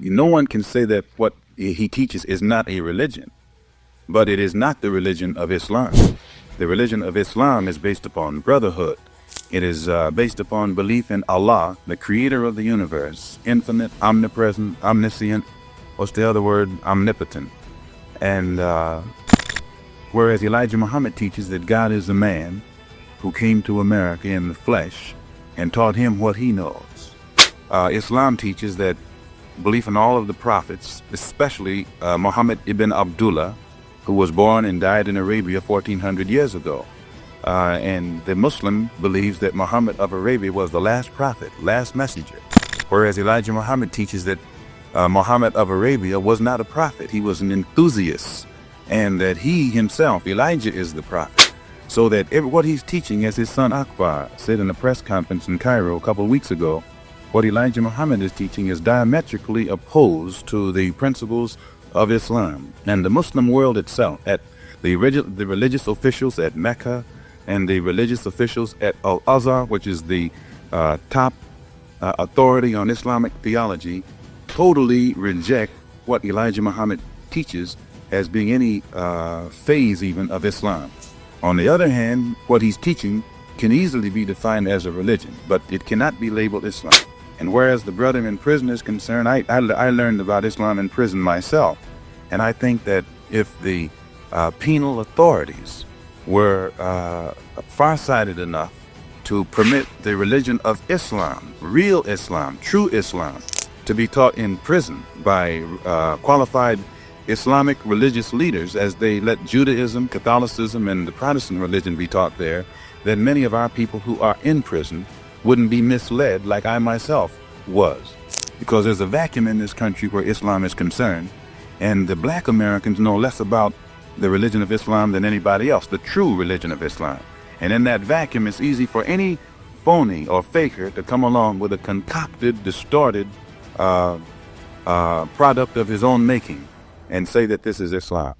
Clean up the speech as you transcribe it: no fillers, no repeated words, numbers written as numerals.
no one can say that what he teaches is not a religion, but it is not the religion of Islam. The religion of Islam is based upon brotherhood. It is based upon belief in Allah, the creator of the universe, infinite, omnipresent, omniscient, what's the other word? Omnipotent. And whereas Elijah Muhammad teaches that God is a man who came to America in the flesh and taught him what he knows. Islam teaches that belief in all of the prophets, especially Muhammad ibn Abdullah, who was born and died in Arabia 1400 years ago. And the Muslim believes that Muhammad of Arabia was the last prophet, last messenger. Whereas Elijah Muhammad teaches that Muhammad of Arabia was not a prophet. He was an enthusiast, and that he himself, Elijah, is the prophet. So that what he's teaching, as his son Akbar said in a press conference in Cairo a couple of weeks ago, what Elijah Muhammad is teaching is diametrically opposed to the principles of Islam. And the Muslim world itself, at the religious officials at Mecca, and the religious officials at Al-Azhar, which is the top authority on Islamic theology, totally reject what Elijah Muhammad teaches as being any phase even of Islam. On the other hand, what he's teaching can easily be defined as a religion, but it cannot be labeled Islam. And whereas the brother in prison is concerned, I learned about Islam in prison myself. And I think that if the penal authorities were farsighted enough to permit the religion of Islam, real Islam, true Islam, to be taught in prison by qualified Islamic religious leaders, as they let Judaism, Catholicism, and the Protestant religion be taught there, then many of our people who are in prison wouldn't be misled like I myself was. Because there's a vacuum in this country where Islam is concerned, and the black Americans know less about the religion of Islam than anybody else, the true religion of Islam. And in that vacuum, it's easy for any phony or faker to come along with a concocted, distorted product of his own making and say that this is Islam.